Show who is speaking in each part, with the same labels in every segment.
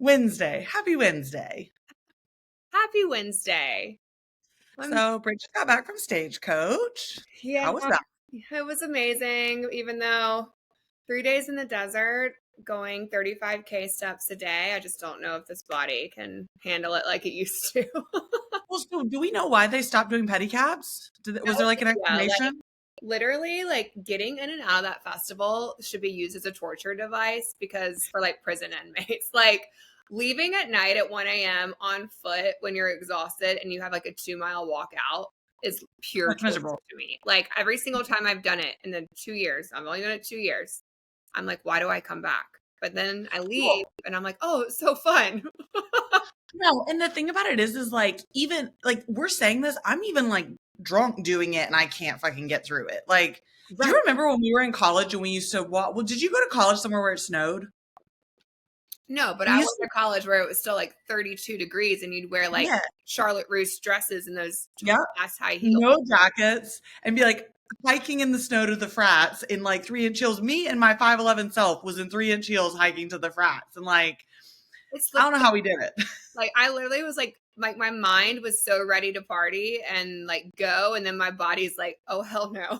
Speaker 1: Wednesday. Happy Wednesday.
Speaker 2: Happy Wednesday.
Speaker 1: So Bridget got back from Stagecoach.
Speaker 2: Yeah,
Speaker 1: How was that?
Speaker 2: it was amazing, even though 3 days in the desert, going 35K steps a day, I just don't know if this body can handle it like it used to.
Speaker 1: Well, so do we know why they stopped doing pedicabs? Was there
Speaker 2: No
Speaker 1: like an
Speaker 2: idea. Like
Speaker 1: explanation?
Speaker 2: literally, like getting in and out of that festival should be used as a torture device because for like prison inmates, like leaving at night at 1 a.m. on foot when you're exhausted and you have like a 2 mile walk out is pure
Speaker 1: That's
Speaker 2: torture
Speaker 1: miserable.
Speaker 2: to me. Like every single time I've done it in the 2 years, I've only done it 2 years. I'm like, why do I come back? But then I leave
Speaker 1: Well,
Speaker 2: and I'm like, oh, it's so fun.
Speaker 1: no, and the thing about it is like even like we're saying this, I'm even like drunk doing it and I can't fucking get through it. Like, do you
Speaker 2: Right.
Speaker 1: remember when we were in college and we used to walk? Well, did you go to college somewhere where it snowed?
Speaker 2: No, but
Speaker 1: We
Speaker 2: I
Speaker 1: used
Speaker 2: went to college where it was still like 32 degrees and you'd wear like
Speaker 1: yeah,
Speaker 2: Charlotte Russe dresses and those
Speaker 1: yeah,
Speaker 2: ass high heels.
Speaker 1: no jackets and be like hiking in the snow to the frats in like 3-inch heels. Me and my 5'11" self was in 3-inch heels hiking to the frats. And like,
Speaker 2: It's
Speaker 1: I don't know how we did it.
Speaker 2: like I literally was like my mind was so ready to party and like go, and then my body's like, oh hell no.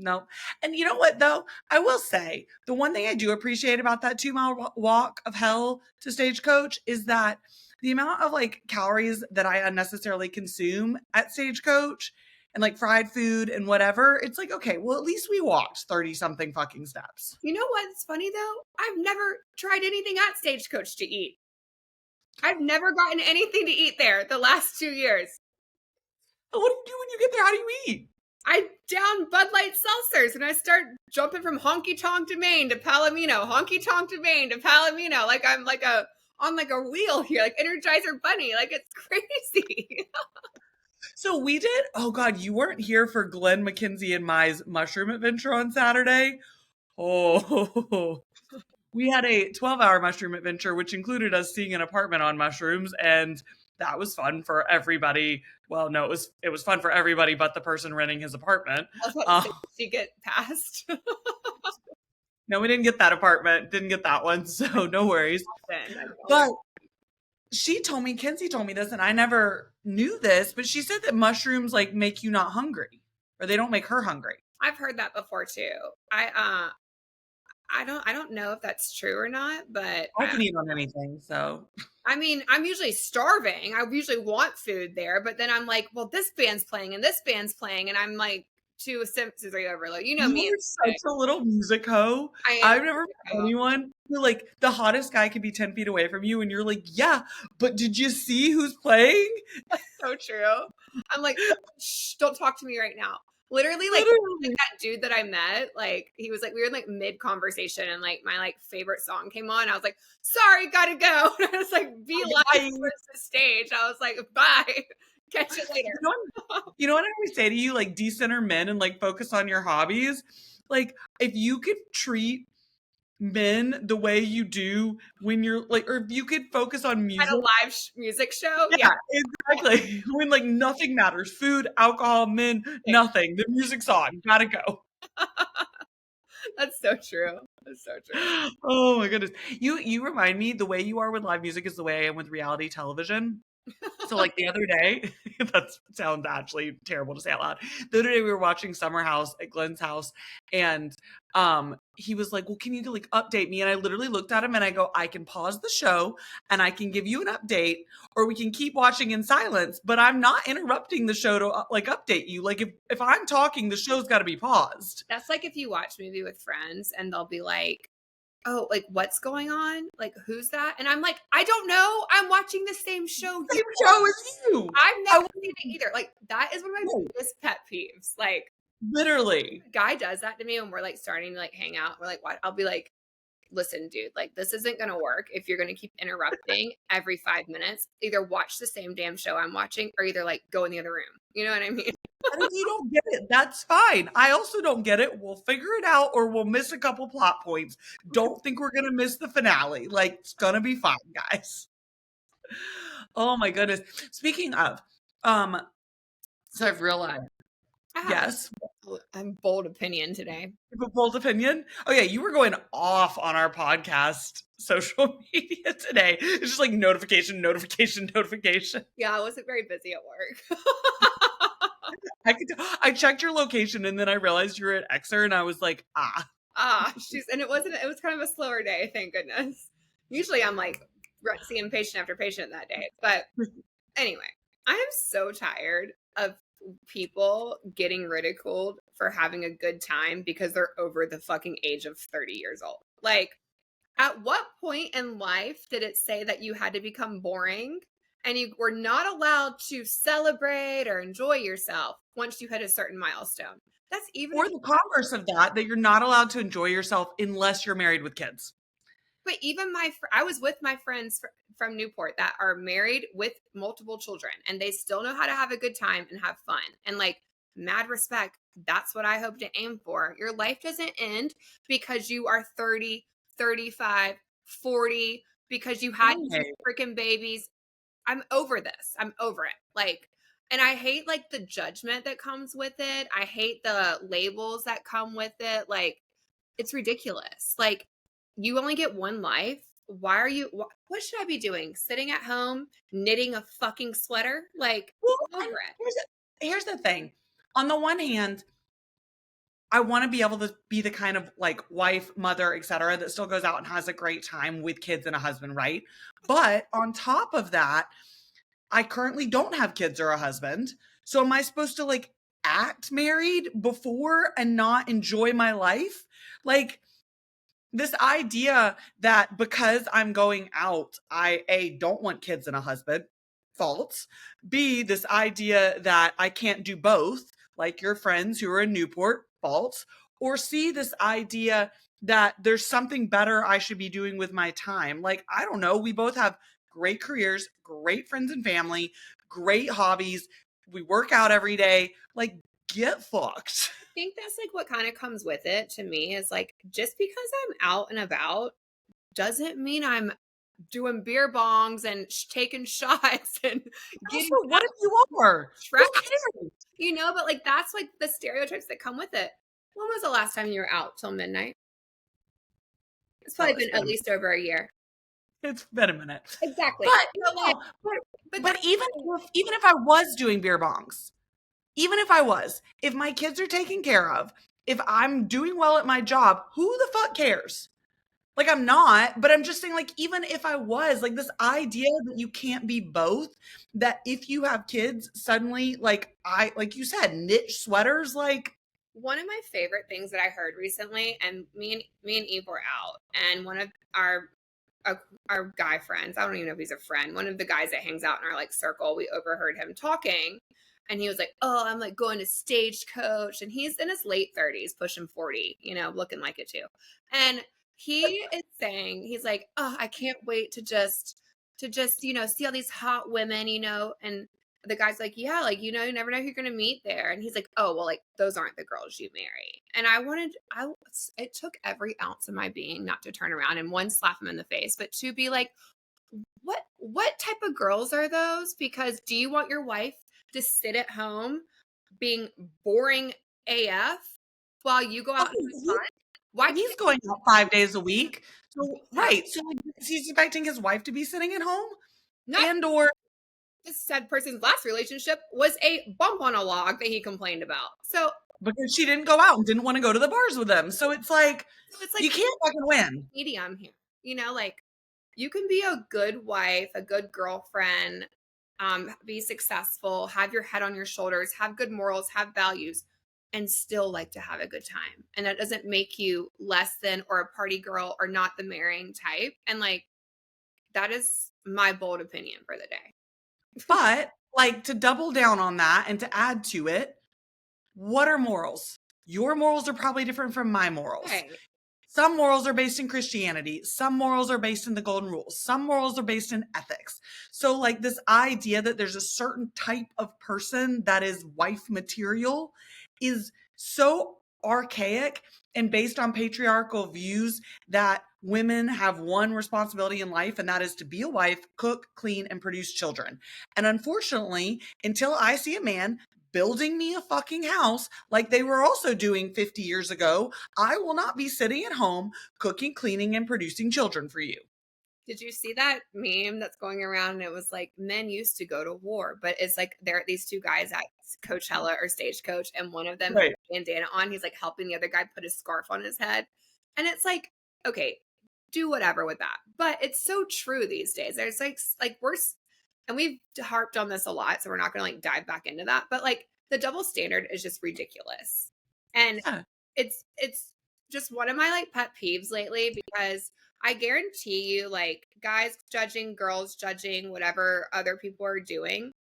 Speaker 1: No. And you know what, though? I will say the one thing I do appreciate about that 2 mile walk of hell to Stagecoach is that the amount of like calories that I unnecessarily consume at Stagecoach and like fried food and whatever, it's like, okay, well, at least we walked 30 something fucking steps.
Speaker 2: You know what's funny though? I've never tried anything at Stagecoach to eat. I've never gotten anything to eat there the last 2 years.
Speaker 1: What do you do when you get there? How do you eat?
Speaker 2: I down Bud Light seltzers and I start jumping from honky tonk to Maine to Palomino, honky tonk to Maine to Palomino. Like I'm like a on like a wheel here, like Energizer Bunny. Like it's crazy.
Speaker 1: So we did, oh God, you weren't here for Glenn McKenzie and Mai's mushroom adventure on Saturday. Oh, we had a 12-hour mushroom adventure, which included us seeing an apartment on mushrooms, and that was fun for everybody. Well, no, it was fun for everybody but the person renting his apartment.
Speaker 2: I was about to
Speaker 1: Uh,
Speaker 2: say, did she get passed?
Speaker 1: no, we didn't get that apartment, didn't get that one, so no worries. But Kenzie told me this, and I never knew this, but she said that mushrooms like make you not hungry, or they don't make her hungry.
Speaker 2: I've heard that before too. I don't know if that's true or not, but
Speaker 1: I can eat on anything, so
Speaker 2: I mean, I'm usually starving. I usually want food there, but then I'm like, well, this band's playing and this band's playing, and I'm like too sensory overload. You know
Speaker 1: you
Speaker 2: me.
Speaker 1: are such a little music hoe.
Speaker 2: I am.
Speaker 1: I've never met anyone who, like, the hottest guy could be 10 feet away from you, and you're like, yeah, but did you see who's playing?
Speaker 2: So true. I'm like, shh, don't talk to me right now. Literally, like
Speaker 1: Literally.
Speaker 2: that dude that I met, like he was like we were in like mid conversation, and like my like favorite song came on. I was like, sorry, gotta go. And I was like, be live towards the stage. I was like, bye, catch you later.
Speaker 1: You know what I always say to you? Like, decenter men and like focus on your hobbies. Like, if you could treat men the way you do when you're like, or if you could focus on
Speaker 2: At
Speaker 1: music.
Speaker 2: a live music show,
Speaker 1: Yeah, exactly. When like nothing matters, food, alcohol, men, nothing. The music's on. Gotta go.
Speaker 2: That's so true. That's so true.
Speaker 1: Oh my goodness. You remind me the way you are with live music is the way I am with reality television. So like the other day, that sounds actually terrible to say out loud. The other day we were watching Summer House at Glenn's house, and he was like, well, can you like update me? And I literally looked at him and I go, I can pause the show and I can give you an update, or we can keep watching in silence, but I'm not interrupting the show to like update you. Like if I'm talking, the show's got to be paused.
Speaker 2: That's like if you watch a movie with friends and they'll be like, oh, like what's going on? Like who's that? And I'm like, I don't know. I'm watching the same show.
Speaker 1: Same show as you.
Speaker 2: I've never seen it either. Like that is one of my
Speaker 1: No.
Speaker 2: biggest pet peeves. Like
Speaker 1: Literally.
Speaker 2: a guy does that to me when we're like starting to like hang out. We're like, what? I'll be like, listen, dude, like this isn't gonna work if you're gonna keep interrupting every 5 minutes. Either watch the same damn show I'm watching, or either like go in the other room. You know what I mean?
Speaker 1: And if you don't get it, that's fine. I also don't get it. We'll figure it out, or we'll miss a couple plot points. Don't think we're gonna miss the finale. Like, it's gonna be fine, guys. Oh my goodness. Speaking of, so I've realized
Speaker 2: I have
Speaker 1: Yes.
Speaker 2: a bold opinion today.
Speaker 1: You have a bold opinion? Oh yeah, you were going off on our podcast social media today. It's just like notification, notification, notification.
Speaker 2: Yeah, I wasn't very busy at work.
Speaker 1: I checked your location and then I realized you were at Exeter and I was like, ah.
Speaker 2: And it was kind of a slower day, thank goodness. Usually I'm like seeing patient after patient that day. But anyway, I am so tired of people getting ridiculed for having a good time because they're over the fucking age of 30 years old. Like, at what point in life did it say that you had to become boring and you were not allowed to celebrate or enjoy yourself once you hit a certain milestone? That's even if
Speaker 1: Or the converse of that you're not allowed to enjoy yourself unless you're married with kids.
Speaker 2: But even I was with my friends from Newport that are married with multiple children and they still know how to have a good time and have fun. And like, mad respect, that's what I hope to aim for. Your life doesn't end because you are 30, 35, 40, because you had two
Speaker 1: Right.
Speaker 2: freaking babies. I'm over this. I'm over it. Like, and I hate like the judgment that comes with it. I hate the labels that come with it. Like, it's ridiculous. Like, you only get one life. Why are you, what should I be doing? Sitting at home, knitting a fucking sweater? Like,
Speaker 1: Well,
Speaker 2: I'm over
Speaker 1: and
Speaker 2: it.
Speaker 1: here's the thing. On the one hand, I want to be able to be the kind of like wife, mother, etc., that still goes out and has a great time with kids and a husband, right? But on top of that, I currently don't have kids or a husband. So am I supposed to like act married before and not enjoy my life? Like this idea that because I'm going out, I A, don't want kids and a husband, false. B, this idea that I can't do both, like your friends who are in Newport, false. Or C, this idea that there's something better I should be doing with my time. Like, I don't know. We both have great careers, great friends and family, great hobbies. We work out every day. Like, get fucked.
Speaker 2: I think that's like what kind of comes with it to me is like, just because I'm out and about doesn't mean I'm doing beer bongs and taking shots and getting
Speaker 1: Also, what if you are?
Speaker 2: trash.
Speaker 1: Who cares?
Speaker 2: But like that's like the stereotypes that come with it. When was the last time you were out till midnight? It's
Speaker 1: Oh,
Speaker 2: probably
Speaker 1: it's
Speaker 2: been
Speaker 1: been
Speaker 2: at least over a year.
Speaker 1: it's been a minute.
Speaker 2: Exactly.
Speaker 1: But
Speaker 2: So like,
Speaker 1: no,
Speaker 2: but
Speaker 1: but
Speaker 2: that's
Speaker 1: even if I was doing beer bongs, even if I was, if my kids are taken care of, if I'm doing well at my job, who the fuck cares? Like I'm not, but I'm just saying like even if I was, like this idea that you can't be both, that if you have kids, suddenly like you said, knit sweaters, like
Speaker 2: one of my favorite things that I heard recently, and me and Eve were out, and one of uh, our guy friends, I don't even know if he's a friend, one of the guys that hangs out in our like circle, we overheard him talking, and he was like, "Oh, I'm like going to Stagecoach," and he's in his late 30s, pushing 40, looking like it too, and he is saying he's like, "Oh, I can't wait to just see all these hot women, and the guy's like, yeah, like, you never know who you're going to meet there. And he's like, oh, well, like, those aren't the girls you marry. And it took every ounce of my being not to turn around and one, slap him in the face, but to be like, what type of girls are those? Because do you want your wife to sit at home being boring AF while you go out
Speaker 1: well,
Speaker 2: and have fun? Why
Speaker 1: he's
Speaker 2: can't
Speaker 1: going out 5 days a week.
Speaker 2: you
Speaker 1: So
Speaker 2: have
Speaker 1: right. So like, he's expecting his wife to be sitting at home
Speaker 2: not
Speaker 1: and or
Speaker 2: this said person's last relationship was a bump on a log that he complained about.
Speaker 1: because she didn't go out and didn't want to go to the bars with him. So it's like
Speaker 2: So it's like
Speaker 1: you can't fucking win.
Speaker 2: medium here. Like you can be a good wife, a good girlfriend, be successful, have your head on your shoulders, have good morals, have values, and still like to have a good time. And that doesn't make you less than or a party girl or not the marrying type. And like that is my bold opinion for the day.
Speaker 1: But like to double down on that and to add to it, what are morals? Your morals are probably different from my morals.
Speaker 2: Right.
Speaker 1: Some morals are based in Christianity. Some morals are based in the golden rules. Some morals are based in ethics. So, like, this idea that there's a certain type of person that is wife material is so archaic and based on patriarchal views that women have one responsibility in life, and that is to be a wife, cook, clean, and produce children. And unfortunately, until I see a man building me a fucking house like they were also doing 50 years ago, I will not be sitting at home cooking, cleaning, and producing children for you.
Speaker 2: Did you see that meme that's going around? And it was like men used to go to war, but it's like there are these two guys at Coachella or Stagecoach, and one of them has
Speaker 1: Right.
Speaker 2: a bandana on. He's like helping the other guy put a scarf on his head. And it's like, okay, do whatever with that. But it's so true these days. There's like and we've harped on this a lot, so we're not gonna like dive back into that. But like the double standard is just ridiculous. And
Speaker 1: Yeah.
Speaker 2: it's just one of my like pet peeves lately because I guarantee you, like, guys judging, girls judging, whatever other people are doing,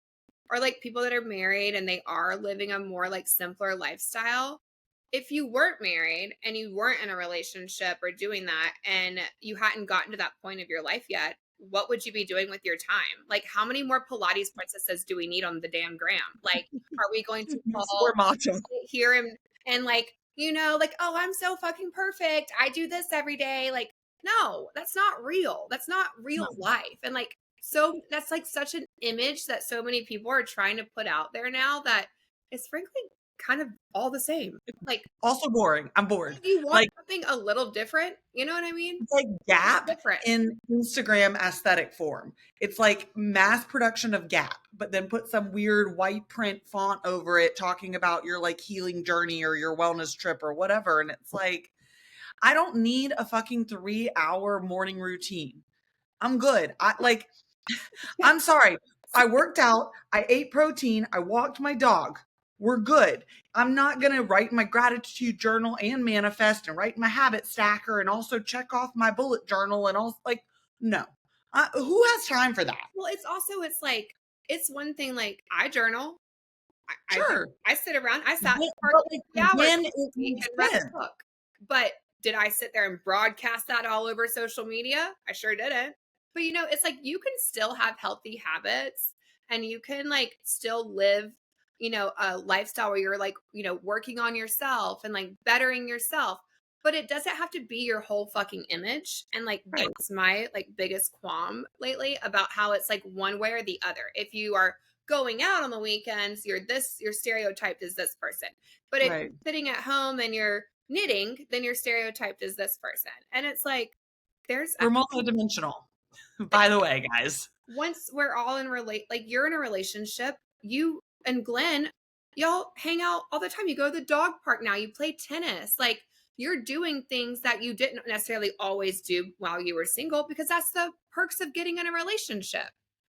Speaker 2: or like people that are married and they are living a more like simpler lifestyle. If you weren't married and you weren't in a relationship or doing that and you hadn't gotten to that point of your life yet, what would you be doing with your time? Like, how many more Pilates princesses do we need on the damn gram? Like, are we going to
Speaker 1: Or
Speaker 2: all
Speaker 1: macho.
Speaker 2: sit here and like, like, oh, I'm so fucking perfect. I do this every day. Like, no, that's not real. That's not real
Speaker 1: No.
Speaker 2: life. And like, so that's like such an image that so many people are trying to put out there now that is frankly kind of all the same. Like,
Speaker 1: Also boring. I'm bored.
Speaker 2: if you want
Speaker 1: Like
Speaker 2: something a little different, you know what I mean?
Speaker 1: it's like Gap
Speaker 2: Different.
Speaker 1: in Instagram aesthetic form. It's like mass production of Gap, but then put some weird white print font over it talking about your like healing journey or your wellness trip or whatever. And it's like, I don't need a fucking 3-hour morning routine. I'm good. I'm sorry. I worked out, I ate protein, I walked my dog. We're good. I'm not going to write my gratitude journal and manifest and write my habit stacker and also check off my bullet journal and all like, no. Who has time for that?
Speaker 2: Well, it's like, it's one thing, like, I journal.
Speaker 1: Sure.
Speaker 2: I sit around, I sat in
Speaker 1: When,
Speaker 2: the park
Speaker 1: but
Speaker 2: for
Speaker 1: like
Speaker 2: 3 hours
Speaker 1: when
Speaker 2: this
Speaker 1: it
Speaker 2: week
Speaker 1: makes
Speaker 2: and read
Speaker 1: sense.
Speaker 2: a book. But did I sit there and broadcast that all over social media? I sure didn't. But it's like you can still have healthy habits and you can like still live, a lifestyle where you're like, working on yourself and like bettering yourself. But it doesn't have to be your whole fucking image. And like
Speaker 1: Right.
Speaker 2: that's my like biggest qualm lately about how it's like one way or the other. If you are going out on the weekends, you're stereotyped as this person. But if
Speaker 1: Right.
Speaker 2: you're sitting at home and you're knitting, then you're stereotyped as this person. And it's like there's
Speaker 1: We're multidimensional, by the way, guys.
Speaker 2: once we're all in like you're in a relationship, you and Glenn, y'all hang out all the time. You go to the dog park now, you play tennis. Like you're doing things that you didn't necessarily always do while you were single because that's the perks of getting in a relationship.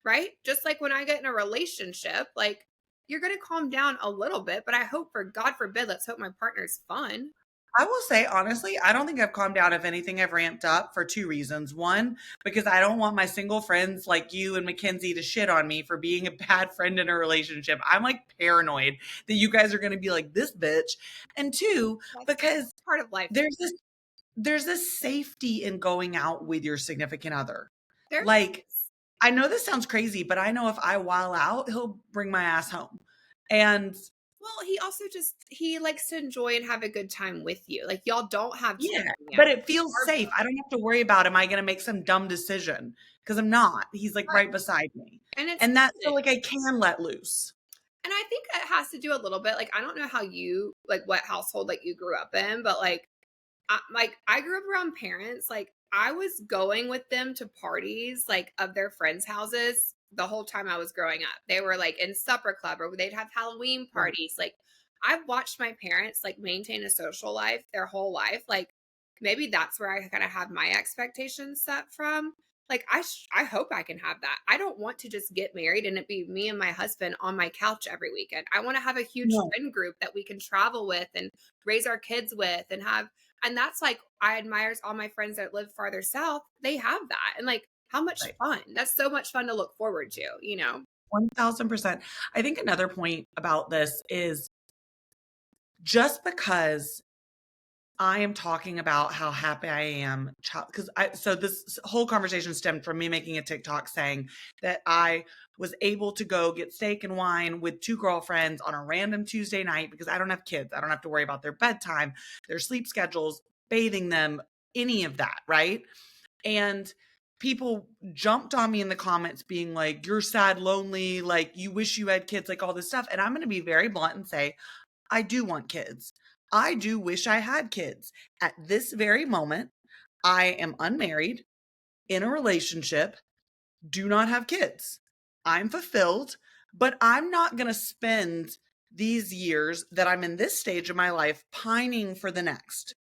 Speaker 2: Right? Just like when I get in a relationship, like you're going to calm down a little bit, but I hope for God forbid, let's hope my partner's fun.
Speaker 1: I will say, honestly, I don't think I've calmed down. If anything, I've ramped up for 2 reasons. One, because I don't want my single friends like you and Mackenzie to shit on me for being a bad friend in a relationship. I'm like paranoid that you guys are going to be like this bitch. And two,
Speaker 2: That's
Speaker 1: because
Speaker 2: part of life.
Speaker 1: there's this safety in going out with your significant other.
Speaker 2: There
Speaker 1: Like, I know this sounds crazy, but I know if I while out, he'll bring my ass home. And
Speaker 2: Well, he also he likes to enjoy and have a good time with you. Like y'all don't have to
Speaker 1: yeah,
Speaker 2: hang
Speaker 1: but
Speaker 2: out.
Speaker 1: it feels safe. I don't have to worry about, am I going to make some dumb decision? Because I'm not. He's like right beside me.
Speaker 2: And it's
Speaker 1: And that's so like I can let loose.
Speaker 2: and I think it has to do a little bit like I don't know how you like what household like you grew up in, but I grew up around parents. Like I was going with them to parties like of their friends' houses the whole time I was growing up. They were like in supper club or they'd have Halloween
Speaker 1: Right.
Speaker 2: parties. Like I've watched my parents like maintain a social life their whole life. Like maybe that's where I kind of have my expectations set from. Like I hope I can have that. I don't want to just get married and it be me and my husband on my couch every weekend. I want to have a huge
Speaker 1: No,
Speaker 2: friend group that we can travel with and raise our kids with and have and that's like I admire all my friends that live farther south. They have that. And like how much
Speaker 1: right.
Speaker 2: fun. That's so much fun to look forward to.
Speaker 1: 1000%. I think another point about this is just because I am talking about how happy I am because so this whole conversation stemmed from me making a TikTok saying that I was able to go get steak and wine with two girlfriends on a random Tuesday night because I don't have kids. I don't have to worry about their bedtime, their sleep schedules, bathing them, any of that, right? And people jumped on me in the comments being like, you're sad, lonely, like you wish you had kids, like all this stuff. And I'm going to be very blunt and say, I do want kids. I do wish I had kids. At this very moment, I am unmarried, in a relationship, do not have kids. I'm fulfilled, but I'm not going to spend these years that I'm in this stage of my life pining for the next.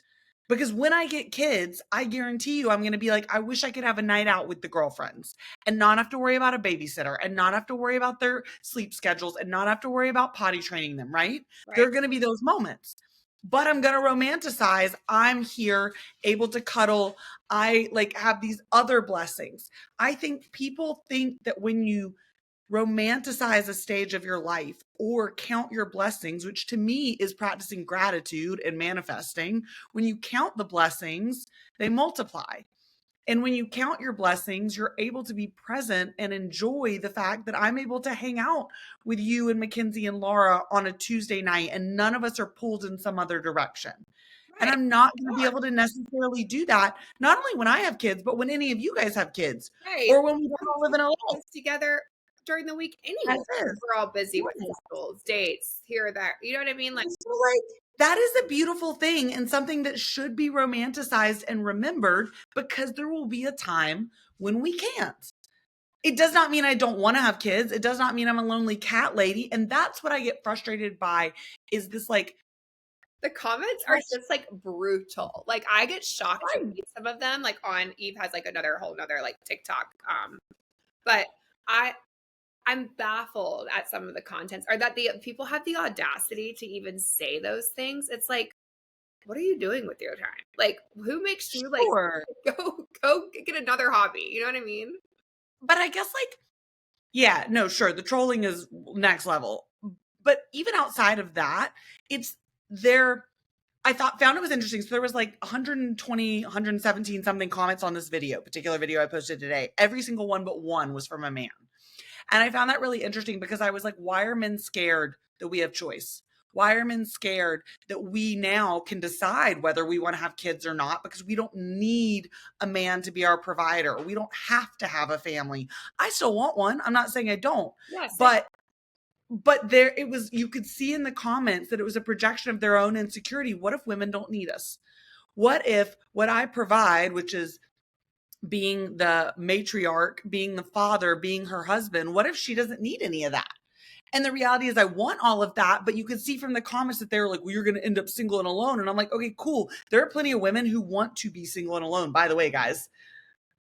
Speaker 1: Because when I get kids, I guarantee you I'm going to be like, I wish I could have a night out with the girlfriends and not have to worry about a babysitter and not have to worry about their sleep schedules and not have to worry about potty training them, right? There
Speaker 2: Right.
Speaker 1: are going to be those moments. But I'm going to romanticize. I'm here, able to cuddle. I like have these other blessings. I think people think that when you romanticize a stage of your life or count your blessings, which to me is practicing gratitude and manifesting. When you count the blessings, they multiply. And when you count your blessings, you're able to be present and enjoy the fact that I'm able to hang out with you and Mackenzie and Laura on a Tuesday night, and none of us are pulled in some other direction. And
Speaker 2: Right.
Speaker 1: I'm not going to be able to necessarily do that, not only when I have kids, but when any of you guys have kids
Speaker 2: Right.
Speaker 1: or when we all live in LA.
Speaker 2: Kids together during the week anyway.
Speaker 1: As is.
Speaker 2: We're all busy with schedules, dates, here or there. You know what I mean? Like,
Speaker 1: So, like, that is a beautiful thing and something that should be romanticized and remembered, because there will be a time when we can't. It does not mean I don't want to have kids. It does not mean I'm a lonely cat lady. And that's what I get frustrated by, is this like,
Speaker 2: the comments are just like brutal. Like, I get shocked to read some of them. Like, on Eve has like another whole nother like TikTok. But I'm baffled at some of the contents, or that the people have the audacity to even say those things. It's like, what are you doing with your time? Like, who makes you like
Speaker 1: sure.
Speaker 2: go get another hobby? You know what I mean?
Speaker 1: But I guess like, yeah, no, sure. The trolling is next level. But even outside of that, it's there. I found it was interesting. So there was like 120, 117 something comments on this particular video I posted today. Every single one but one was from a man. And I found that really interesting because I was like, why are men scared that we have choice? Why are men scared that we now can decide whether we want to have kids or not? Because we don't need a man to be our provider. We don't have to have a family. I still want one. I'm not saying I don't.
Speaker 2: Yes.
Speaker 1: But there it was, you could see in the comments that it was a projection of their own insecurity. What if women don't need us? What if what I provide, which is being the matriarch, being the father, being her husband, what if she doesn't need any of that? And the reality is I want all of that, but you could see from the comments that they were like, well, you're going to end up single and alone. And I'm like, okay, cool. There are plenty of women who want to be single and alone, by the way, guys.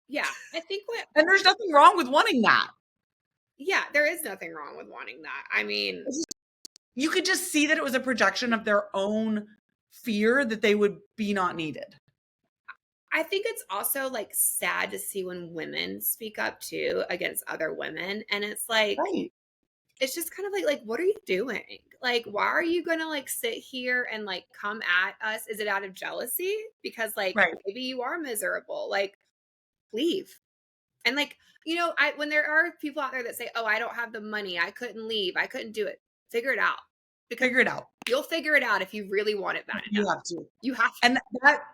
Speaker 2: Yeah. I think
Speaker 1: and there's nothing wrong with wanting that.
Speaker 2: Yeah, there is nothing wrong with wanting that. I mean,
Speaker 1: you could just see that it was a projection of their own fear that they would be not needed.
Speaker 2: I think it's also like sad to see when women speak up too against other women. And it's like,
Speaker 1: Right.
Speaker 2: It's just kind of like, what are you doing? Like, why are you going to like sit here and like come at us? Is it out of jealousy? Because like,
Speaker 1: Right.
Speaker 2: maybe you are miserable. Like, leave. And like, when there are people out there that say, oh, I don't have the money, I couldn't leave, I couldn't do it, figure it out. Because
Speaker 1: figure it out.
Speaker 2: You'll figure it out if you really want it bad enough.
Speaker 1: You have to.
Speaker 2: You have to.
Speaker 1: And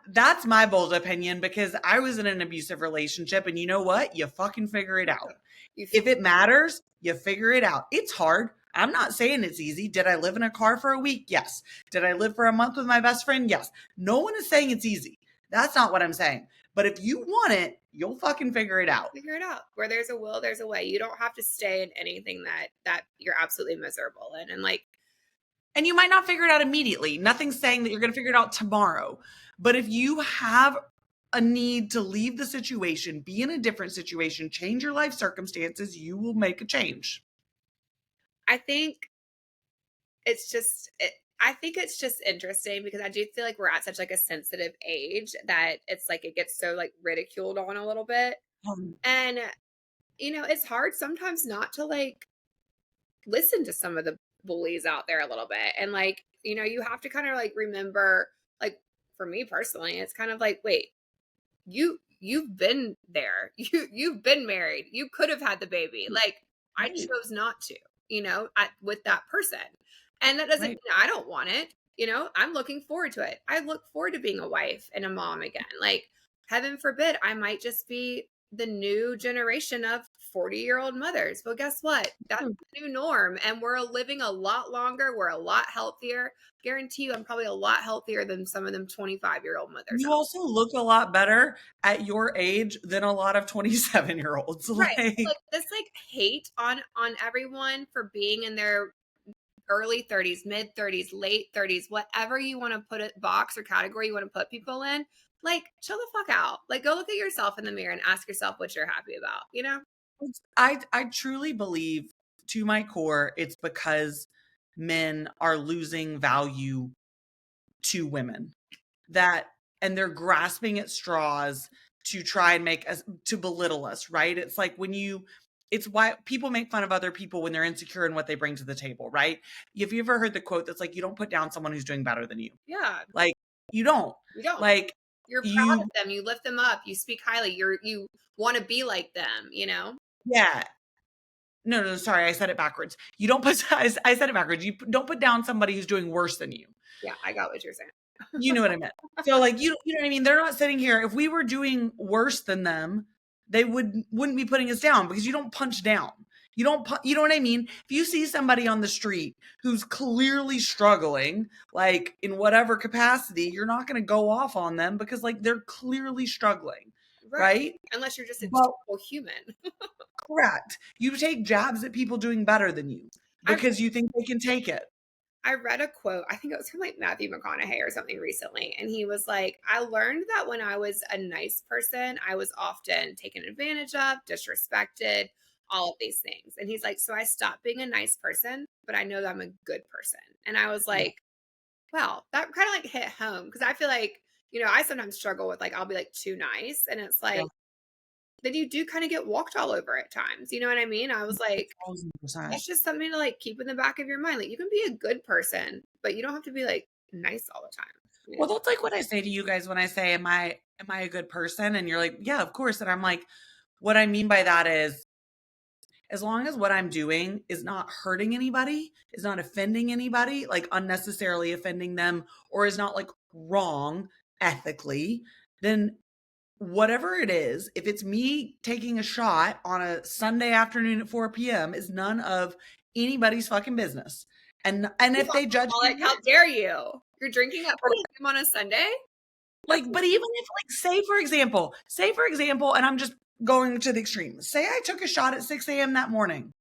Speaker 1: that's my bold opinion, because I was in an abusive relationship, and you know what? You fucking figure it out. If it matters, you figure it out. It's hard. I'm not saying it's easy. Did I live in a car for a week? Yes. Did I live for a month with my best friend? Yes. No one is saying it's easy. That's not what I'm saying. But if you want it, you'll fucking figure it out.
Speaker 2: Figure it out. Where there's a will, there's a way. You don't have to stay in anything that you're absolutely miserable in.
Speaker 1: And you might not figure it out immediately. Nothing's saying that you're going to figure it out tomorrow. But if you have a need to leave the situation, be in a different situation, change your life circumstances, you will make a change.
Speaker 2: I think it's just interesting because I do feel like we're at such like a sensitive age that it's like it gets so like ridiculed on a little bit. And it's hard sometimes not to like listen to some of the bullies out there a little bit. And like, you have to kind of like remember, like, for me personally, it's kind of like, wait, you've been there. You've been married. You could have had the baby. Like, I chose not to, with that person. And that doesn't mean I don't want it. I'm looking forward to it. I look forward to being a wife and a mom again. Like, heaven forbid, I might just be the new generation of 40-year-old mothers. Well, guess what? That's the new norm. And we're living a lot longer. We're a lot healthier. Guarantee you, I'm probably a lot healthier than some of them 25-year-old mothers.
Speaker 1: You also look a lot better at your age than a lot of 27-year-olds.
Speaker 2: Right.
Speaker 1: Like,
Speaker 2: Like this like hate on everyone for being in their early 30s, mid 30s, late 30s, whatever you want to put it box or category you want to put people in, like chill the fuck out. Like go look at yourself in the mirror and ask yourself what you're happy about, you know?
Speaker 1: I truly believe to my core it's because men are losing value to women. That and they're grasping at straws to try and make us to belittle us, right? It's like when you it's why people make fun of other people when they're insecure in what they bring to the table, right? Have you ever heard the quote that's like, you don't put down someone who's doing better than you?
Speaker 2: Yeah.
Speaker 1: Like, you don't.
Speaker 2: You don't.
Speaker 1: Like,
Speaker 2: You're proud
Speaker 1: you,
Speaker 2: of them. You lift them up. You speak highly. You want to be like them, you know?
Speaker 1: yeah. No, no, sorry, I said it backwards. You don't put, I said it backwards. You don't put down somebody who's doing worse than you.
Speaker 2: Yeah, I got what you're saying.
Speaker 1: You know what I meant. So like you know what I mean? They're not sitting here. If we were doing worse than them, they wouldn't be putting us down because you don't punch down. You don't you know what I mean? If you see somebody on the street who's clearly struggling, like in whatever capacity, you're not going to go off on them because like they're clearly struggling,
Speaker 2: Right.
Speaker 1: right?
Speaker 2: Unless you're just a
Speaker 1: But
Speaker 2: terrible human.
Speaker 1: correct. You take jabs at people doing better than you
Speaker 2: I
Speaker 1: because you think they can take it.
Speaker 2: I read a quote, I think it was from like Matthew McConaughey or something recently. And he was like, I learned that when I was a nice person, I was often taken advantage of, disrespected, all of these things. And he's like, so I stopped being a nice person, but I know that I'm a good person. And I was
Speaker 1: Yeah.
Speaker 2: like, wow, that kind of like hit home. Cause I feel like, you know, I sometimes struggle with like, I'll be like too nice. And it's
Speaker 1: Yeah.
Speaker 2: like, then you do kind of get walked all over at times. You know what I mean? I was like,
Speaker 1: 1000%.
Speaker 2: that's just something to like keep in the back of your mind. Like you can be a good person, but you don't have to be like nice all the time. You
Speaker 1: Well,
Speaker 2: know?
Speaker 1: that's like what I say to you guys when I say, am I a good person? And you're like, yeah, of course. And I'm like, what I mean by that is as long as what I'm doing is not hurting anybody, is not offending anybody, like unnecessarily offending them, or is not like wrong ethically, then whatever it is, if it's me taking a shot on a Sunday afternoon at 4 p.m., is none of anybody's fucking business. And
Speaker 2: He's
Speaker 1: if they judge me,
Speaker 2: alcoholic. How dare you? You're drinking at 4 p.m. on a Sunday? That's
Speaker 1: like, but even if, like, say for example, and I'm just going to the extreme. Say I took a shot at 6 a.m. that morning.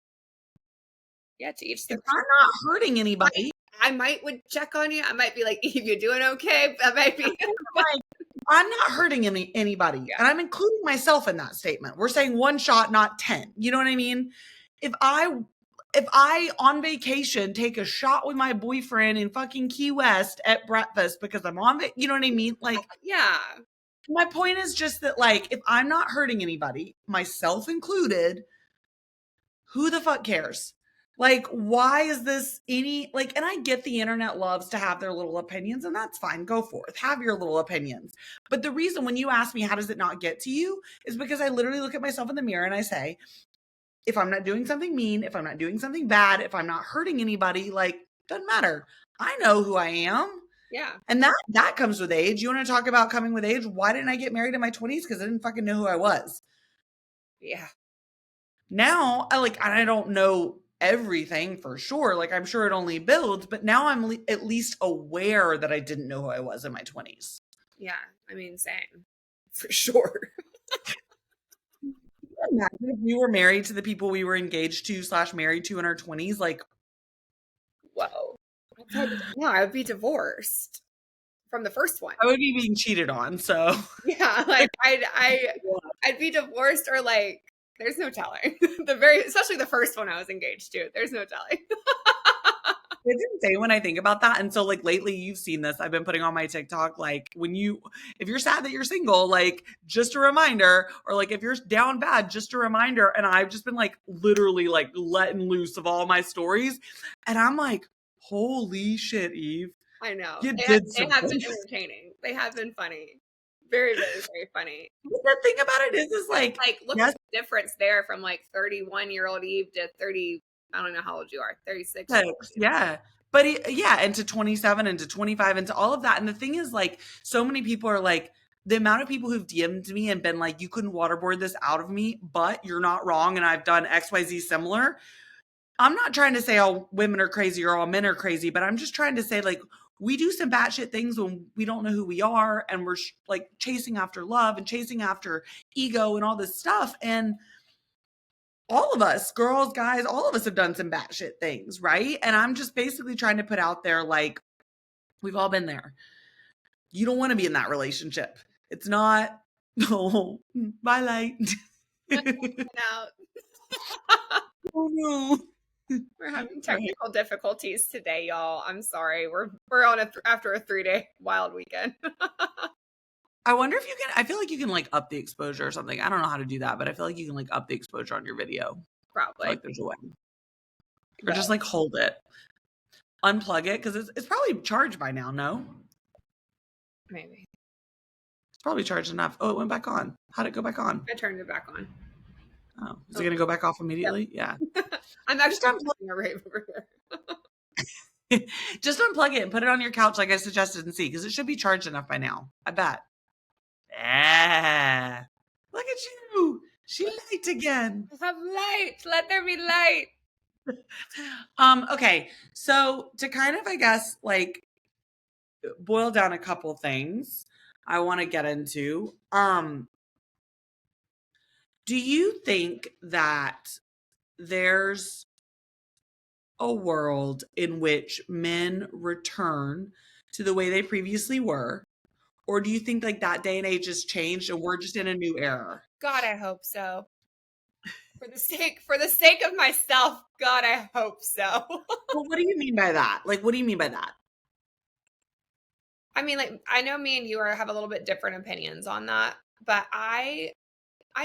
Speaker 2: yeah, to each
Speaker 1: If
Speaker 2: their.
Speaker 1: I'm not hurting anybody,
Speaker 2: I might would check on you. I might be like, Eve, you doing okay? That might be.
Speaker 1: like, I'm not hurting anybody,
Speaker 2: Yeah.
Speaker 1: and I'm including myself in that statement. We're saying one shot, not 10. You know what I mean? If I if I on vacation take a shot with my boyfriend in fucking Key West at breakfast because I'm on you know what I mean? Like,
Speaker 2: Yeah.
Speaker 1: my point is just that, like, if I'm not hurting anybody, myself included, who the fuck cares? Like, why is this any, like, and I get the internet loves to have their little opinions, and that's fine. Go forth, have your little opinions. But the reason when you ask me, how does it not get to you, is because I literally look at myself in the mirror and I say, if I'm not doing something mean, if I'm not doing something bad, if I'm not hurting anybody, like, doesn't matter. I know who I am.
Speaker 2: Yeah.
Speaker 1: And that comes with age. You want to talk about coming with age? Why didn't I get married in my 20s? Because I didn't fucking know who I was.
Speaker 2: Yeah.
Speaker 1: Now, I don't know everything for sure. Like, I'm sure it only builds, but now I'm at least aware that I didn't know who I was in my 20s.
Speaker 2: Yeah. I mean, same. For sure.
Speaker 1: Can you imagine if we were married to the people we were engaged to / married to in our 20s? Like,
Speaker 2: Whoa. No, I would be divorced from the first one.
Speaker 1: I would be being cheated on. So,
Speaker 2: Yeah, like I'd be divorced or like there's no telling. Especially the first one I was engaged to. There's no telling.
Speaker 1: it's insane when I think about that. And so, like, lately you've seen this. I've been putting on my TikTok, like, if you're sad that you're single, like, just a reminder, or like if you're down bad, just a reminder. And I've just been like literally like letting loose of all my stories. And I'm like, holy shit, Eve.
Speaker 2: I know.
Speaker 1: You
Speaker 2: They
Speaker 1: did some
Speaker 2: have been entertaining. They have been funny. Very, very, very funny.
Speaker 1: The thing about it is like,
Speaker 2: Like, look
Speaker 1: yes,
Speaker 2: at the difference there from like 31-year-old Eve to 30. I don't know how old you are. 36.
Speaker 1: yeah. But yeah, and to 27 and to 25 and to all of that. And the thing is, like, so many people are like, the amount of people who've DM'd me and been like, you couldn't waterboard this out of me, but you're not wrong. And I've done XYZ similar. I'm not trying to say all women are crazy or all men are crazy, but I'm just trying to say, like, we do some batshit things when we don't know who we are and we're like chasing after love and chasing after ego and all this stuff. And all of us, girls, guys, all of us have done some batshit things, right? And I'm just basically trying to put out there, like, we've all been there. You don't want to be in that relationship. It's not, oh, bye, light.
Speaker 2: Out.
Speaker 1: Oh, no.
Speaker 2: We're having
Speaker 1: All right.
Speaker 2: technical difficulties today, y'all. I'm sorry. We're on after a 3-day wild weekend.
Speaker 1: I wonder if you can, I feel like you can like up the exposure or something. I don't know how to do that, but I feel like you can like up the exposure on your video. I
Speaker 2: Probably.
Speaker 1: feel like there's a way. Or just like hold it. Unplug it because it's probably charged by now, no?
Speaker 2: Maybe.
Speaker 1: It's probably charged enough. Oh, it went back on. How'd it go back on?
Speaker 2: I turned it back on.
Speaker 1: Oh, is it going to go back off immediately? Yeah.
Speaker 2: I'm actually unplugging it right over here.
Speaker 1: Just unplug it and put it on your couch like I suggested and see, because it should be charged enough by now. I bet. Ah, look at you. She light again.
Speaker 2: I have light. Let there be light.
Speaker 1: Okay. So to kind of, I guess, like boil down a couple things I want to get into. Do you think that there's a world in which men return to the way they previously were? Or do you think like that day and age has changed and we're just in a new era?
Speaker 2: God, I hope so. For the sake of myself, God, I hope so.
Speaker 1: Well, what do you mean by that? Like, what do you mean by that?
Speaker 2: I mean, like, I know me and you have a little bit different opinions on that, but I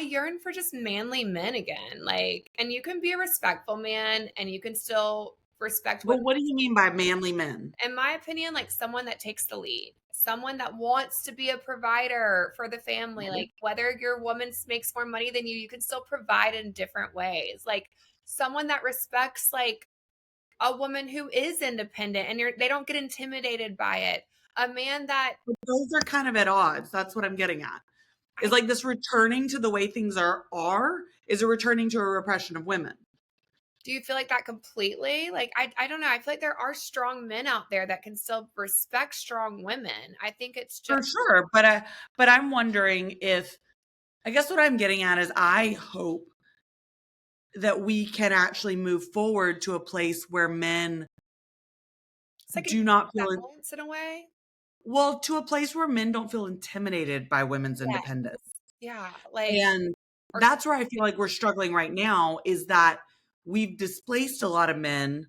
Speaker 2: yearn for just manly men again. Like, and you can be a respectful man and you can still respect
Speaker 1: But
Speaker 2: what,
Speaker 1: what do you mean by manly men?
Speaker 2: in my opinion, like someone that takes the lead, someone that wants to be a provider for the family.
Speaker 1: Okay.
Speaker 2: Like, whether your woman makes more money than you can still provide in different ways. Like, someone that respects, like, a woman who is independent and they don't get intimidated by it. A man that
Speaker 1: But those are kind of at odds. That's what I'm getting at. Is like this returning to the way things are is a returning to a repression of women.
Speaker 2: do you feel like that completely? Like, I don't know. I feel like there are strong men out there that can still respect strong women. I think it's
Speaker 1: For
Speaker 2: just
Speaker 1: sure. But I'm wondering if, I guess what I'm getting at is I hope that we can actually move forward to a place where men
Speaker 2: it's like
Speaker 1: do not feel
Speaker 2: balance in a way.
Speaker 1: well, to a place where men don't feel intimidated by women's
Speaker 2: Yeah.
Speaker 1: independence.
Speaker 2: Yeah. Like,
Speaker 1: And
Speaker 2: or
Speaker 1: that's where I feel like we're struggling right now, is that we've displaced a lot of men,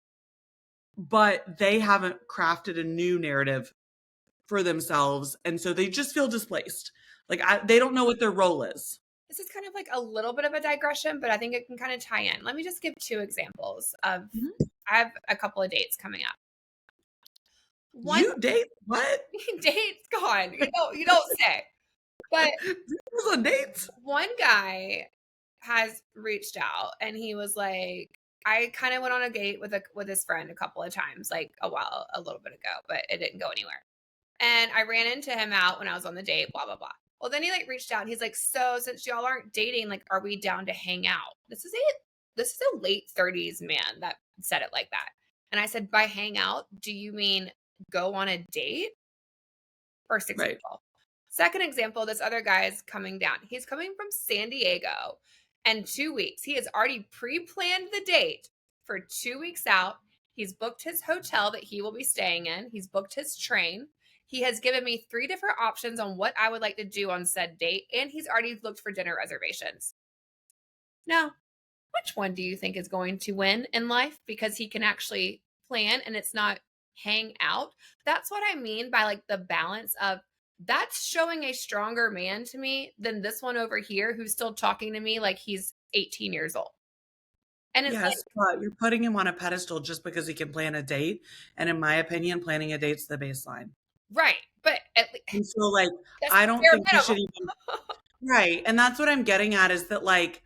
Speaker 1: but they haven't crafted a new narrative for themselves. And so they just feel displaced. Like they don't know what their role is.
Speaker 2: this is kind of like a little bit of a digression, but I think it can kind of tie in. Let me just give 2 examples of
Speaker 1: Mhm.
Speaker 2: I have a couple of dates coming up. One
Speaker 1: You date what?
Speaker 2: date's gone. You don't say. But
Speaker 1: Who's on dates?
Speaker 2: one guy has reached out and he was like, I kind of went on a date with his friend a couple of times, like a little bit ago, but it didn't go anywhere. And I ran into him out when I was on the date, blah, blah, blah. Well, then he like reached out and he's like, so since y'all aren't dating, like, are we down to hang out? This is a late 30s man that said it like that. And I said, by hang out, do you mean go on a date? First
Speaker 1: Right.
Speaker 2: example. Second example, this other guy is coming down. He's coming from San Diego, and 2 weeks. He has already pre-planned the date for 2 weeks out. He's booked his hotel that he will be staying in. He's booked his train. He has given me 3 different options on what I would like to do on said date, and he's already looked for dinner reservations. Now, which one do you think is going to win in life? Because he can actually plan and it's not hang out. That's what I mean by like the balance of that's showing a stronger man to me than this one over here who's still talking to me like he's 18 years old. And it's
Speaker 1: Yes, but you're putting him on a pedestal just because he can plan a date. And in my opinion, planning a date's the baseline.
Speaker 2: like, right. But at least
Speaker 1: And so like,
Speaker 2: that's
Speaker 1: I
Speaker 2: the
Speaker 1: don't
Speaker 2: bare
Speaker 1: think we should
Speaker 2: minimum.
Speaker 1: even, right. And that's what I'm getting at, is that like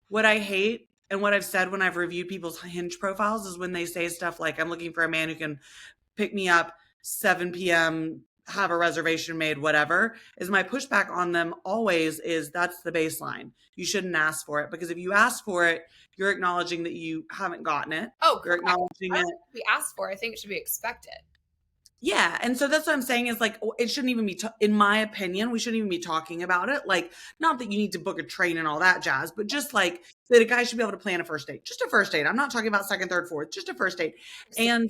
Speaker 1: what I hate and what I've said when I've reviewed people's Hinge profiles is when they say stuff like, I'm looking for a man who can pick me up 7 p.m. have a reservation made, whatever, is my pushback on them always is that's the baseline. You shouldn't ask for it, because if you ask for it, you're acknowledging that you haven't gotten it.
Speaker 2: Oh,
Speaker 1: You're
Speaker 2: correct.
Speaker 1: acknowledging
Speaker 2: I don't
Speaker 1: it.
Speaker 2: think it should be asked for. I think it should be expected.
Speaker 1: Yeah. And so that's what I'm saying is like, it shouldn't even be, in my opinion, we shouldn't even be talking about it. Like, not that you need to book a train and all that jazz, but just like that a guy should be able to plan a first date, just a first date. I'm not talking about second, third, fourth, just a first date. And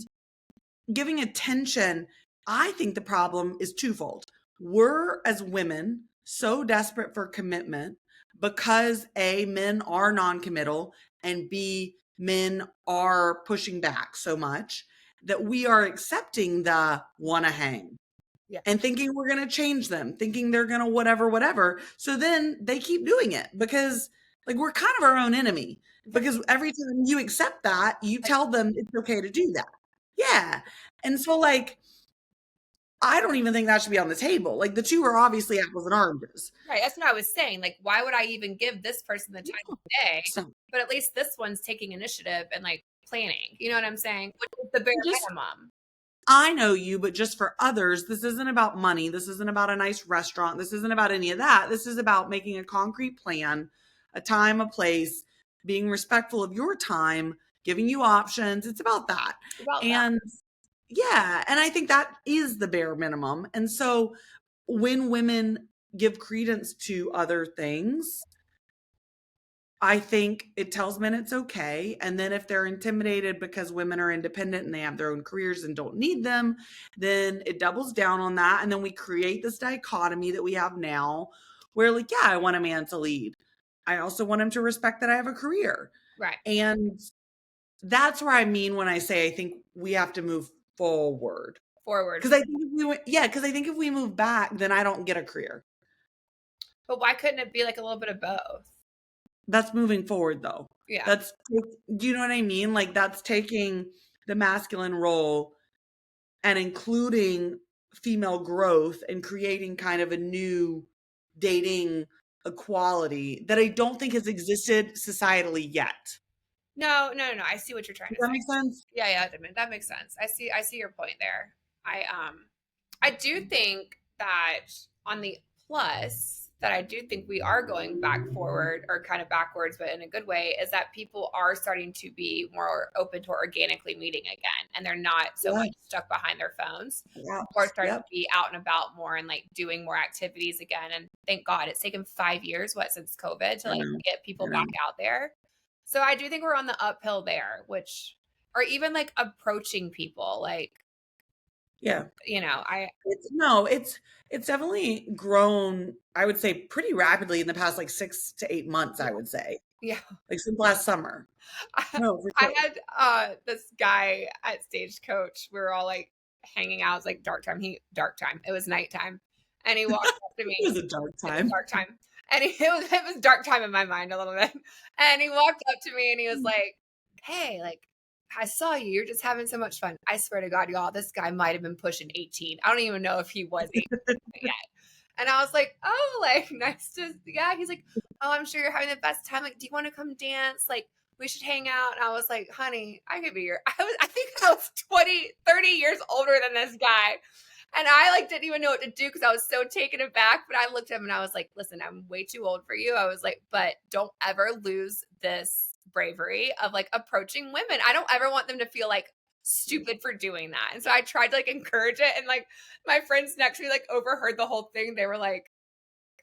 Speaker 1: giving attention, I think the problem is twofold. We're, as women, so desperate for commitment because A, men are non-committal, and B, men are pushing back so much that we are accepting the wanna hang.
Speaker 2: Yeah.
Speaker 1: And thinking we're going to change them, thinking they're going to whatever, whatever. So then they keep doing it because, like, we're kind of our own enemy, because every time you accept that, you
Speaker 2: Like,
Speaker 1: tell them it's okay to do that. Yeah. And so, like, I don't even think that should be on the table. Like, the two are obviously apples and oranges.
Speaker 2: right. That's what I was saying. Like, why would I even give this person the time of day?
Speaker 1: So
Speaker 2: But at least this one's taking initiative and like planning. You know what I'm saying? Which is the bare
Speaker 1: just,
Speaker 2: minimum.
Speaker 1: I know you, but just for others, this isn't about money. This isn't about a nice restaurant. This isn't about any of that. This is about making a concrete plan, a time, a place, being respectful of your time, giving you options. It's about that.
Speaker 2: About that.
Speaker 1: And yeah, and I think that is the bare minimum. And so when women give credence to other things, I think it tells men it's okay. And then if they're intimidated because women are independent and they have their own careers and don't need them, then it doubles down on that. And then we create this dichotomy that we have now where, like, yeah, I want a man to lead. I also want him to respect that I have a career.
Speaker 2: Right.
Speaker 1: And that's where I mean when I say I think we have to move forward.
Speaker 2: Forward.
Speaker 1: Because I think if we move back, then I don't get a career.
Speaker 2: But why couldn't it be like a little bit of both?
Speaker 1: That's moving forward, though.
Speaker 2: Yeah.
Speaker 1: That's, do you know what I mean? Like, that's taking the masculine role and including female growth and creating kind of a new dating equality that I don't think has existed societally yet.
Speaker 2: No. I see what you're trying
Speaker 1: Does
Speaker 2: to
Speaker 1: that
Speaker 2: say.
Speaker 1: make sense?
Speaker 2: Yeah, that makes sense. I see your point there. I do think that on the plus that I do think we are going back forward, or kind of backwards, but in a good way, is that people are starting to be more open to organically meeting again, and they're not so
Speaker 1: Yeah.
Speaker 2: much stuck behind their phones.
Speaker 1: Yeah.
Speaker 2: People are starting
Speaker 1: Yep.
Speaker 2: to be out and about more and like doing more activities again. And thank God it's taken 5 years, since COVID, to
Speaker 1: I
Speaker 2: like
Speaker 1: know.
Speaker 2: get people
Speaker 1: I know.
Speaker 2: back out there. So I do think we're on the uphill there, which, or even like approaching people, like,
Speaker 1: Yeah.
Speaker 2: you know,
Speaker 1: It's definitely grown, I would say, pretty rapidly in the past like 6 to 8 months, I would say.
Speaker 2: yeah.
Speaker 1: Like since last summer. No, for
Speaker 2: I
Speaker 1: sure.
Speaker 2: had this guy at Stagecoach. We were all like hanging out. It was like dark time. It was nighttime. And he walked up to me.
Speaker 1: It was a dark
Speaker 2: It was
Speaker 1: time.
Speaker 2: dark time. And it was dark time in my mind a little bit. And he walked up to me and he was like, "Hey, like, I saw you. You're just having so much fun. I swear to God, y'all, this guy might have been pushing 18. I don't even know if he was 18 yet." And I was like, "Oh, like, nice to, yeah." He's like, "Oh, I'm sure you're having the best time. Like, do you want to come dance? Like, we should hang out." And I was like, "Honey, I could be I think I was 20, 30 years older than this guy." And I like didn't even know what to do because I was so taken aback. But I looked at him and I was like, "Listen, I'm way too old for you." I was like, "But don't ever lose this bravery of like approaching women. I don't ever want them to feel like stupid for doing that." And so I tried to like encourage it. And like my friends next to me like overheard the whole thing. They were like,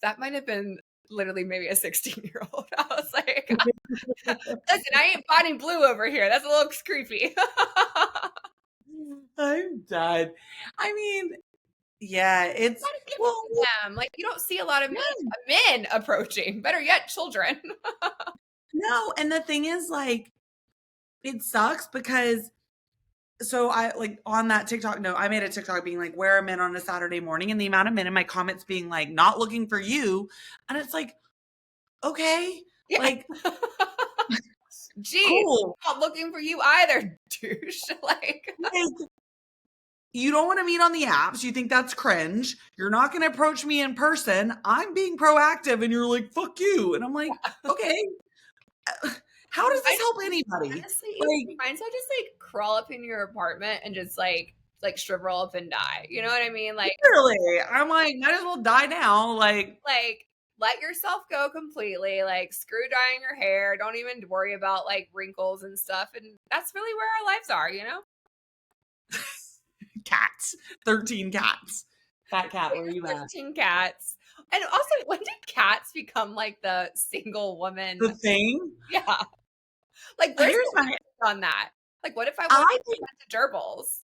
Speaker 2: "That might have been literally maybe a 16-year-old." I was like, "Listen, I ain't Bonnie Blue over here. That's a little creepy."
Speaker 1: I'm done. I mean, yeah, it's
Speaker 2: Gotta give
Speaker 1: well,
Speaker 2: it to them. Like, you don't see a lot of men approaching. Better yet, children.
Speaker 1: no, and the thing is, like, it sucks because so I like on that TikTok note, I made a TikTok being like, where are men on a Saturday morning? And the amount of men in my comments being like, not looking for you. And it's like, okay,
Speaker 2: Yeah.
Speaker 1: like,
Speaker 2: Geez,
Speaker 1: cool.
Speaker 2: not looking for you either, douche. Like,
Speaker 1: You don't want to meet on the apps. You think that's cringe. You're not going to approach me in person. I'm being proactive. And you're like, fuck you. And I'm like, okay. How does this help anybody?
Speaker 2: honestly,
Speaker 1: Like,
Speaker 2: you might as well just like crawl up in your apartment and just like like shrivel up and die. You know what I mean?
Speaker 1: Literally. I'm like, might as well die now.
Speaker 2: Like let yourself go completely. Like screw dyeing your hair. Don't even worry about like wrinkles and stuff. And that's really where our lives are, you know?
Speaker 1: cats. 13 cats. Fat cat, where are you at?
Speaker 2: 13 cats. And also, when did cats become like the single woman?
Speaker 1: The thing.
Speaker 2: Yeah. Like, where's
Speaker 1: Here's
Speaker 2: the
Speaker 1: my
Speaker 2: on that? Like, what if I want
Speaker 1: I think
Speaker 2: to gerbils?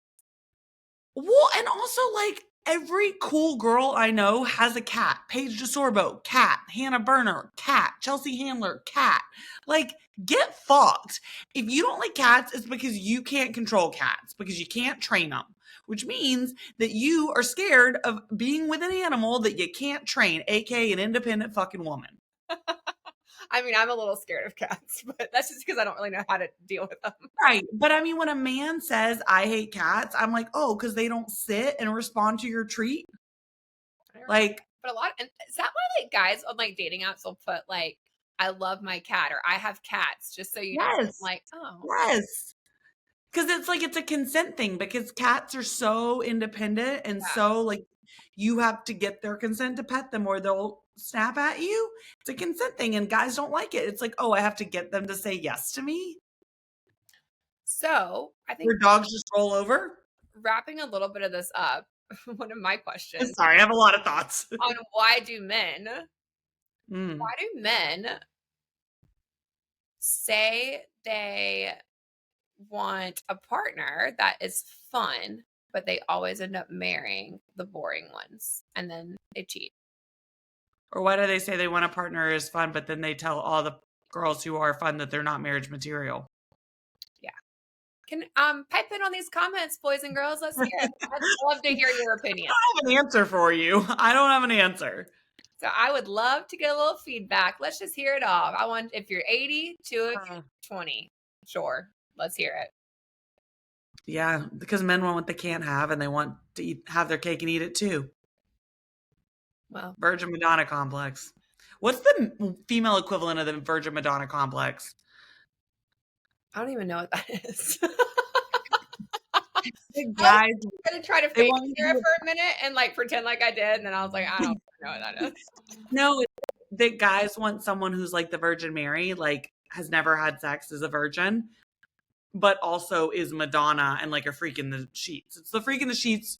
Speaker 1: well, and also like every cool girl I know has a cat. Paige DeSorbo, cat. Hannah Berner, cat. Chelsea Handler, cat. Like, get fucked. If you don't like cats, it's because you can't control cats, because you can't train them. Which means that you are scared of being with an animal that you can't train, aka an independent fucking woman.
Speaker 2: I mean, I'm a little scared of cats, but that's just because I don't really know how to deal with them.
Speaker 1: Right. But I mean, when a man says, I hate cats, I'm like, oh, because they don't sit and respond to your treat.
Speaker 2: I don't know.
Speaker 1: Like,
Speaker 2: But a lot, and is that why like guys on like dating apps will put like, I love my cat or I have cats, just so you know? I'm
Speaker 1: yes,
Speaker 2: like, oh,
Speaker 1: yes. Because it's like it's a consent thing because cats are so independent and
Speaker 2: yeah.
Speaker 1: so like you have to get their consent to pet them or they'll snap at you. It's a consent thing and guys don't like it. It's like, oh, I have to get them to say yes to me.
Speaker 2: So I think
Speaker 1: Where dogs just roll over.
Speaker 2: wrapping a little bit of this up, one of my questions
Speaker 1: Sorry, I have a lot of thoughts.
Speaker 2: on
Speaker 1: Mm.
Speaker 2: why do men say they want a partner that is fun, but they always end up marrying the boring ones and then they cheat?
Speaker 1: Or why do they say they want a partner is fun, but then they tell all the girls who are fun that they're not marriage material?
Speaker 2: Yeah. Can pipe in on these comments, boys and girls. Let's hear it. I'd love to hear your opinion.
Speaker 1: I have an answer for you. I don't have an answer.
Speaker 2: So I would love to get a little feedback. Let's just hear it all. I want if you're 80, two if you're 20. Sure. Let's hear it.
Speaker 1: Yeah, because men want what they can't have and they want to have their cake and eat it too.
Speaker 2: Well,
Speaker 1: Virgin Madonna complex. What's the female equivalent of the Virgin Madonna complex?
Speaker 2: I don't even know what that is.
Speaker 1: The
Speaker 2: I was
Speaker 1: guys,
Speaker 2: gonna try to
Speaker 1: they
Speaker 2: fake
Speaker 1: want you
Speaker 2: hear it
Speaker 1: to
Speaker 2: for a minute and like pretend like I did, and then I was like, I don't know what that is.
Speaker 1: no, the guys want someone who's like the Virgin Mary, like has never had sex, is a virgin, but also is Madonna and like a freak in the sheets. It's the freak in the sheets,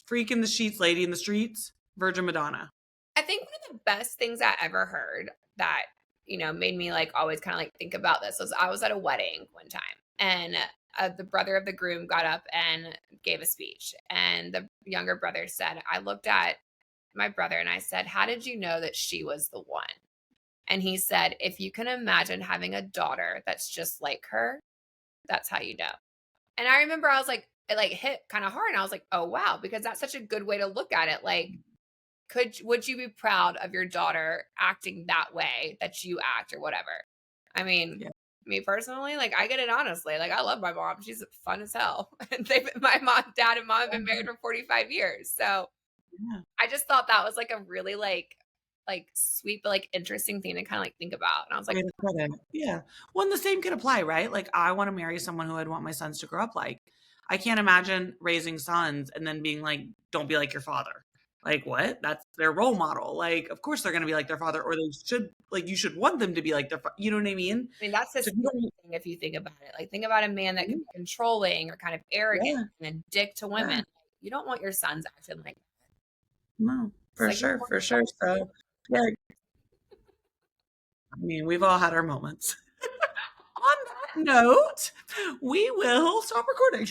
Speaker 1: freak in the sheets, lady in the streets, Virgin Madonna.
Speaker 2: I think one of the best things I ever heard that, made me like always kind of like think about this was I was at a wedding one time and the brother of the groom got up and gave a speech. And the younger brother said, I looked at my brother and I said, how did you know that she was the one? And he said, if you can imagine having a daughter that's just like her, that's how you know. And I remember I was like, it like hit kind of hard. And I was like, oh, wow, because that's such a good way to look at it. Like, would you be proud of your daughter acting that way that you act or whatever? I mean,
Speaker 1: Yeah.
Speaker 2: me personally, like I get it honestly. Like I love my mom. She's fun as hell. And my dad and mom have been married for 45 years. So
Speaker 1: Yeah.
Speaker 2: I just thought that was like a really like sweet but like interesting thing to kind of like think about. And I was like,
Speaker 1: Way to put it. Yeah. Well, and the same could apply, right? Like, I want to marry someone who I'd want my sons to grow up like. I can't imagine raising sons and then being like, don't be like your father. Like, what? That's their role model. Like, of course they're going to be like their father, or they should, like, you should want them to be like their father. You know what I mean?
Speaker 2: I mean, that's the
Speaker 1: So,
Speaker 2: thing if you think about it. Like, think about a man that can be controlling or kind of arrogant
Speaker 1: yeah,
Speaker 2: and a dick to women.
Speaker 1: yeah.
Speaker 2: You don't want your sons acting like
Speaker 1: No,
Speaker 2: it's
Speaker 1: for
Speaker 2: like
Speaker 1: sure, for sure. So, yeah, I mean, we've all had our moments. On that note, we will stop recording.